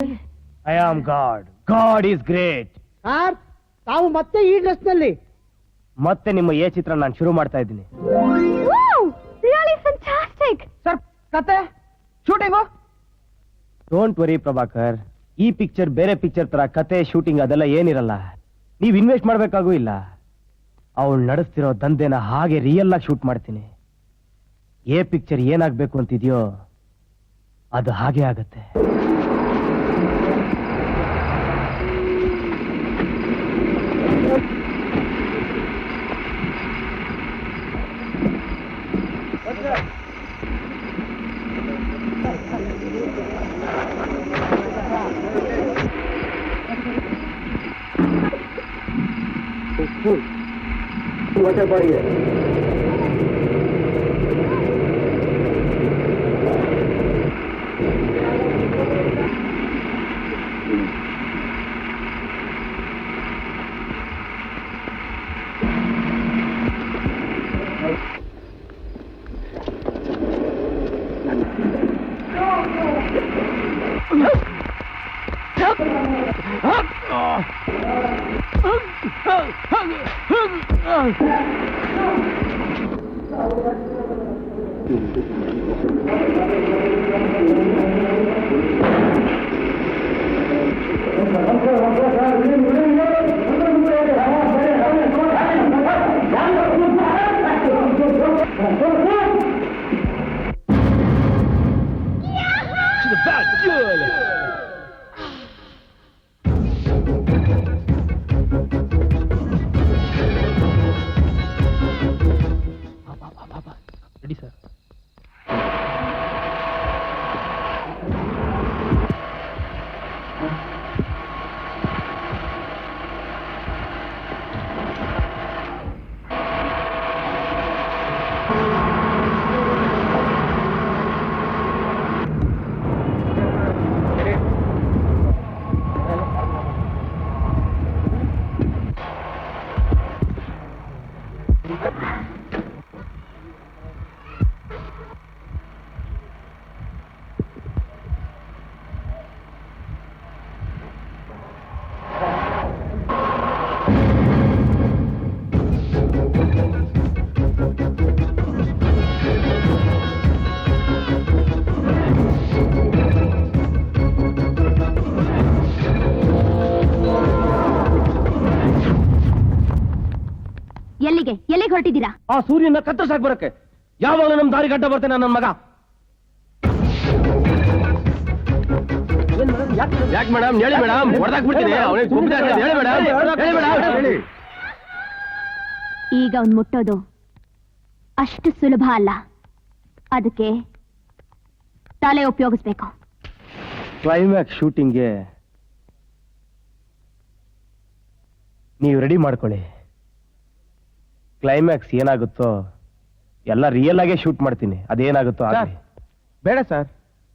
I am god. God is great. Sir, ತಾವು ಮತ್ತೆ ಈ ಡ್ರೆಸ್ ನಲ್ಲಿ? ಮತ್ತೆ ನಿಮ್ಮ ಎ ಚಿತ್ರ ನಾನು ಶುರು ಮಾಡ್ತಾ ಇದ್ದೀನಿ. ಸರ್, ಕತೆ ಶೂಟಿಂಗು? ಡೋಂಟ್ ವರಿ ಪ್ರಭಾಕರ್, ಈ ಪಿಕ್ಚರ್ ಬೇರೆ ಪಿಕ್ಚರ್ ತರ ಕತೆ ಶೂಟಿಂಗ್ ಅದೆಲ್ಲ ಏನಿರಲ್ಲ. ನೀವ್ ಇನ್ವೆಸ್ಟ್ ಮಾಡ್ಬೇಕಾಗೂ ಇಲ್ಲ. ಅವಳು ನಡೆಸ್ತಿರೋ ದಂಧೆನ ಹಾಗೆ ರಿಯಲ್ ಆಗಿ ಶೂಟ್ ಮಾಡ್ತೀನಿ. ಎ ಪಿಕ್ಚರ್ ಏನಾಗ್ಬೇಕು ಅಂತಿದ್ಯೋ ಅದು ಹಾಗೆ ಆಗತ್ತೆ. What about you? Ready, sir. ಎಲ್ಲಿಗೆ ಹೊರಟಿದ್ದೀರಾ? ಆ ಸೂರ್ಯನ ಕತ್ತರಿಸಾಕ್ ಬರಕ್ಕೆ. ಯಾವಾಗ ನಮ್ ದಾರಿ ಗಡ್ಡ ಬರ್ತೇನೆ ನನ್ನ ಮಗ. ಯಾಕೆ ಮೇಡಮ್? ಹೇಳಿ ಮೇಡಮ್, ಹೊಡೆದಾಕ್ಬಿಡ್ತೀನಿ. ಈಗ ಅವ್ನು ಮುಟ್ಟೋದು ಅಷ್ಟು ಸುಲಭ ಅಲ್ಲ. ಅದಕ್ಕೆ ತಲೆ ಉಪಯೋಗಿಸ್ಬೇಕು. ಕ್ಲೈಮ್ಯಾಕ್ಸ್ ಶೂಟಿಂಗ್ಗೆ ನೀವು ರೆಡಿ ಮಾಡ್ಕೊಳ್ಳಿ. ಕ್ಲೈಮ್ಯಾಕ್ಸ್ ಏನಾಗುತ್ತೋ ಎಲ್ಲ ರಿಯಲ್ ಆಗೇ ಶೂಟ್ ಮಾಡ್ತೀನಿ. ಅದೇನಾಗುತ್ತೋ ಆಗಲಿ. ಬೇಡ ಸರ್,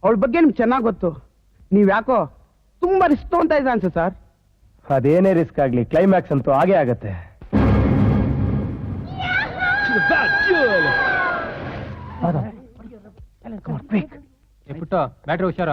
ಅವಳ ಬಗ್ಗೆ ನಿಮ್ಗೆ ಚೆನ್ನಾಗಿ ಗೊತ್ತು. ನೀವ್ ಯಾಕೋ ತುಂಬಾ ರಿಸ್ಕ್ ತಗೊಂತ ಇದ್ದ ಅನ್ಸ ಸರ್. ಅದೇನೇ ರಿಸ್ಕ್ ಆಗ್ಲಿ, ಕ್ಲೈಮ್ಯಾಕ್ಸ್ ಅಂತೂ ಹಾಗೆ ಆಗತ್ತೆ. ಪುಟ್ಟ ಬ್ಯಾಟ್ರಿ ಹುಷಾರ.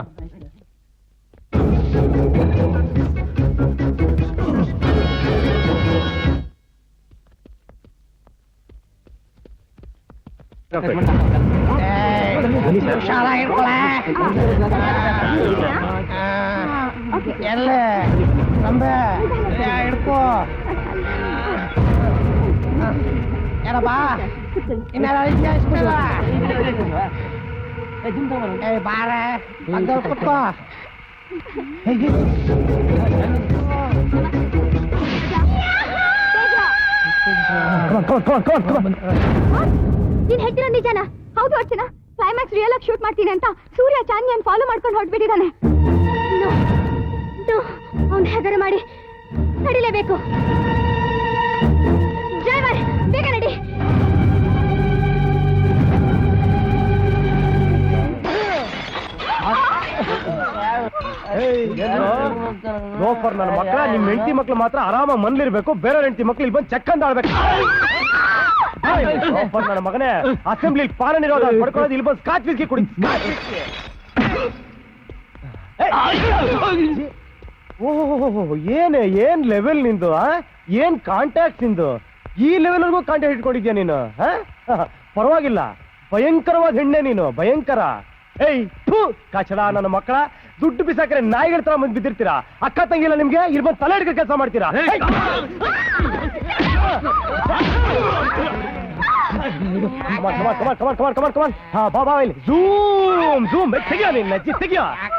ಎಲ್ಲೇ ನಂಬೆ ಹಿಡ್ಕೋ. ಏನಪ್ಪಾ ಬಾರ ಕುತ್ಕೋ. ನೀನ್ ಹೇಳ್ತಿರೋ ನಿಜಾನ? ಹೌದು ಅರ್ಚನಾ, ಕ್ಲೈಮ್ಯಾಕ್ಸ್ ರಿಯಲ್ ಆಗಿ ಶೂಟ್ ಮಾಡ್ತೀನಿ ಅಂತ ಸೂರ್ಯ ಚಾಂದಿಯನ್ ಫಾಲೋ ಮಾಡ್ಕೊಂಡು ಹೊರಟ್ಬಿಟ್ಟಿದ್ದಾನೆ. ಅವ್ನು ಹೆದರ ಮಾಡಿ ನಡಿಲೇಬೇಕು. ಡ್ರೈವರ್, ಬೇಗ ನಡಿ. ಲೋಫರ್ ನನ್ನ ಮಕ್ಕಳ. ನಿಮ್ ಹೆಂಡತಿ ಮಕ್ಳು ಮಾತ್ರ ಆರಾಮ ಮನ್ಲಿರ್ಬೇಕು, ಬೇರೆ ಹೆಂಡತಿ ಮಕ್ಳು ಇಲ್ಲಿ ಬಂದು ಚೆಕ್ಕಂತ ಆಡ್ಬೇಕು. ಲೋಫರ್ ನನ್ನ ಮಗನೇ, ಅಸೆಂಬ್ಲಿ ಪಾಲನೆ ಪಡ್ಕೊಳ್ಳೋದು ಇಲ್ಲಿ ಬಂದು ಸ್ಕಾಚ್ ವಿಸ್ಕಿ ಕುಡಿ. ಓಹ್ ಏನ್ ಲೆವೆಲ್ ನಿಂದು ಏನ್ ಕಾಂಟ್ಯಾಕ್ಟ್ ನಿಂದು ಈ ಲೆವೆಲ್ಗೂ ಕಾಂಟ್ಯಾಕ್ಟ್ ಇಟ್ಕೊಂಡಿದ್ಯಾ ನೀನು ಪರವಾಗಿಲ್ಲ ಭಯಂಕರವಾದ ಹೆಣ್ಣೆ ನೀನು ಭಯಂಕರ ಏಯ್ ಥೂ ಕಚಡ ನನ್ನ ಮಕ್ಕಳ ದುಡ್ಡು ಬಿಸಾಕ್ರೆ ನಾಯಿಗಳ ತರ ಮುಂದೆ ಬಿದ್ದಿರ್ತೀರಾ ಅಕ್ಕ ತಂಗಿಲ್ಲ ನಿಮ್ಗೆ ಇಲ್ಲಿ ಬಂದು ತಲೆ ಹಿಡ್ಕ ಕೆಲಸ ಮಾಡ್ತೀರಾ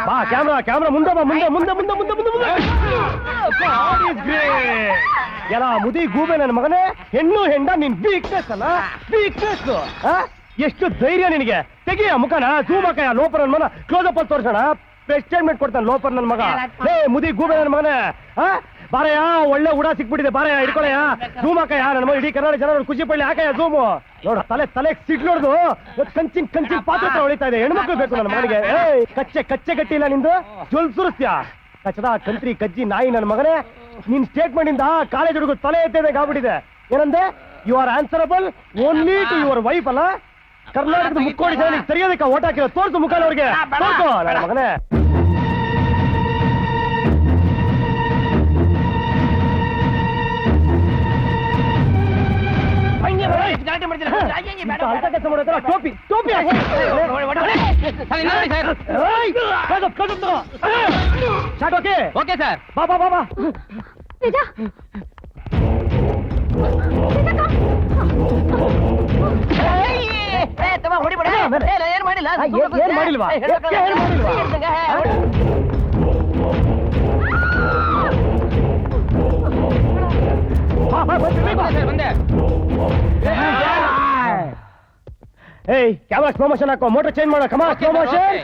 ಬಾ ಕ್ಯಾಮ್ರಾ ಮುಂದೆ ಬಾ ಮುಂದೆ ಎಲ್ಲ ಮುದಿ ಗೂಬೆ ನನ್ನ ಮಗನೇ ಹೆಣ್ಣು ಹೆಂಡ ನಿನ್ ವೀಕ್ನೆಸ್ ಅಲ್ಲ ವೀಕ್ನೆಸ್ ಎಷ್ಟು ಧೈರ್ಯ ನಿನಗೆ ತೆಗಿಯ ಮುಖನ ಜೂಮ್ ಹಾಕಯ್ಯ ಲೋಪರ್ ನನ್ನ ಮನ ಕ್ಲೋಸ್ ಅಪ್ ಅಲ್ಲಿ ತೋರ್ಸೋಣ ಸ್ಟೇಟ್ಮೆಂಟ್ ಕೊಡ್ತಾನೆ ಲೋಪರ್ ನನ್ನ ಮಗ ಲೇ ಮುದಿ ಗೂಬೆ ನನ್ನ ಮಗನೇ ಬಾರಯ್ಯ ಒಳ್ಳೆ ಉಡಾ ಸಿಕ್ಬಿಟ್ಟಿದೆ ಬಾರಯ್ಯ ಹಿಡ್ಕೊಳಯ್ಯ ಜೂಮ್ ಹಾಕಯ್ಯ ನನ್ನ ಮಗ ಇಡೀ ಕನ್ನಡ ಜನ ಖುಷಿ ಪಡ್ಲಿ ಹಾಕಯ್ಯ ಜೂಮು ನೋಡ ತಲೆ ಸಿಡ್ಲೋಡ್ದು ಕಂಚಿನ ಪಾತ್ರ ಹೊಳಿತಾ ಇದೆ ಹೆಣ್ಮಕ್ಳು ಬೇಕು ನನ್ನ ಮಗನಿಗೆ ಕಚ್ಚೆ ಗಟ್ಟಿ ಇಲ್ಲ ನಿಂದು ಜೊಲ್ ಸುರಿಸ್ತ್ಯಾ ಕಚ್ಚದ ಕಂತ್ರಿ ಕಜ್ಜಿ ನಾಯಿ ನನ್ನ ಮಗನೇ ನಿನ್ ಸ್ಟೇಟ್ಮೆಂಟ್ ಇಂದ ಕಾಲೇಜ್ ಹುಡುಗ ತಲೆ ಎತ್ತೇನೆ ಆಗ್ಬಿಟ್ಟಿದೆ ಏನಂದೆ you are answerable only to your wife ಅಲ್ಲ ಕರ್ನಾಟಕದ ಮುಕ್ಕೋಡಿ ಜನ ಸರಿಯೋದಕ್ಕೆ ಓಟ್ ಹಾಕಿರೋ ತೋರ್ಸು ಮುಖ ಅವ್ರಿಗೆ ತೋರ್ಸು ನನ್ನ ಮಗನೇ ಟೋಪಿ ಓಕೆ ಸರ್ ಬಾ ನಿಜ ಏನ್ ಮಾಡಿಲ್ಲ ಏನ್ ಮಾಡಿಲ್ವಾ ಬಂದೆ ಏಯ್ ಕ್ಯಾಮ್ರಾ ಸ್ಲೋ ಮೋಷನ್ ಹಾಕೋ ಮೋಟರ್ ಚೇಂಜ್ ಮಾಡೋ comma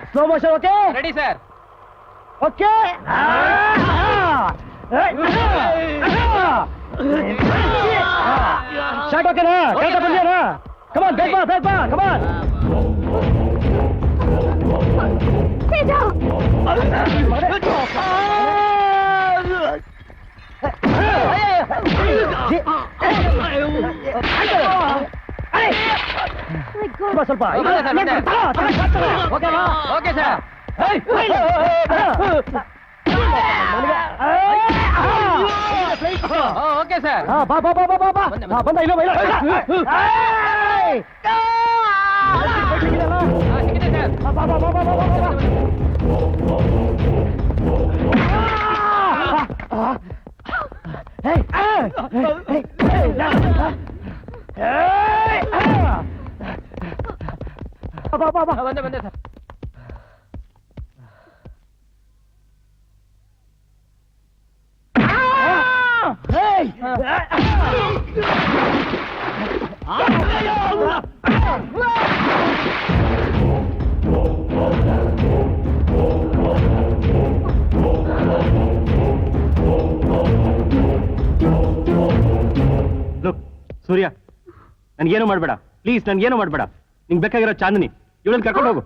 slow motion okay ready sir okay short ಓಕೆನಾ ಕರೆಕ್ಟ್ ಬಂದ್ಯಾನಾ ಕಮಾನ್ ಬೇಗ ಬಾ ಕಮಾನ್ ನಿಜ ಸ್ವಲ್ಪ ಓಕೆ ಸರ್ ಓಕೆ ಸರ್ ಬಂದ ಇಲ್ಲ ಸಿಕ್ಕಿದೆ ಸರ್ ಬಂದೆ ಸರ್ ಲುಕ್ ಸೂರ್ಯ ನನ್ಗೇನು ಮಾಡ್ಬೇಡ ಪ್ಲೀಸ್ ನನ್ಗೇನು ಮಾಡ್ಬೇಡ ನಿಂಗೆ ಬೇಕಾಗಿರೋ ಚಾಂದಿನಿ ಇವಳನ್ನ ಕರ್ಕೊಂಡು ಹೋಗು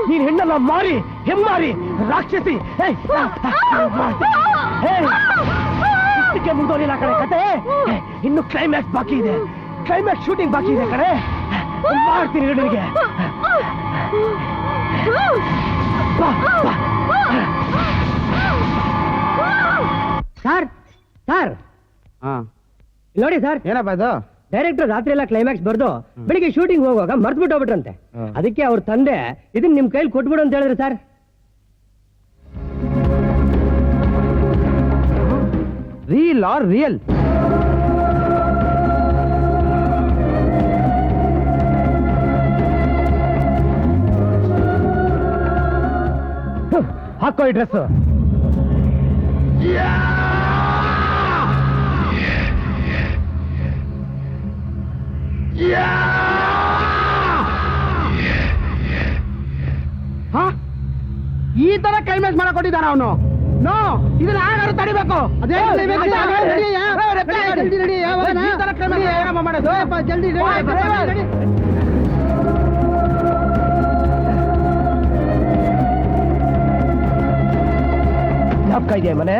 ನೀನ್ ಹೆಣ್ಣಲ್ಲ ಮಾರಿ ಹೆಮ್ಮಾರಿ ರಾಕ್ಷಸಿ ಇಷ್ಟಕ್ಕೆ ಮುಂದೋಲಿಲ್ಲ ಕಡೆ ಕತೆ ಇನ್ನು ಕ್ಲೈಮ್ಯಾಕ್ಸ್ ಬಾಕಿ ಇದೆ ಕ್ಲೈಮ್ಯಾಕ್ಸ್ ಶೂಟಿಂಗ್ ಬಾಕಿ ಇದೆ ಕಡೆ ಮಾಡ್ತೀನಿ ನಿನಗೆ ಸರ್ ನೋಡಿ ಸರ್ ಏನಪ್ಪ ಇದು ಡೈರೆಕ್ಟರ್ ರಾತ್ರಿ ಎಲ್ಲ ಕ್ಲೈಮ್ಯಾಕ್ಸ್ ಬರ್ದು ಬೆಳಿಗ್ಗೆ ಶೂಟಿಂಗ್ ಹೋಗುವಾಗ ಮರ್ತ್ಬಿಟ್ಟು ಹೋಗ್ಬಿಟ್ರಂತೆ ಅದಕ್ಕೆ ಅವ್ರ ತಂದೆ ಇದನ್ನ ನಿಮ್ ಕೈಲಿ ಕೊಟ್ಬಿಡು ಅಂತ ಹೇಳಿದ್ರು ಸರ್ ರೀಲ್ ಆರ್ ರಿಯಲ್ ಹಾಕೋ ಈ ಡ್ರೆಸ್ ಈ ತರ ಕ್ಲೈಮ್ಯಾಕ್ಸ್ ಮಾಡಕ್ ಕೊಟ್ಟಿದ್ದಾನ ಅವನು ನೋ ಇದನ್ನ ಯಾರು ತಡಿಬೇಕು ಅದೇ ಮಾಡೋದು ಜಲ್ದಿ ಜ್ಞಾಪಕ ಇದೆಯಾ ಮನೆ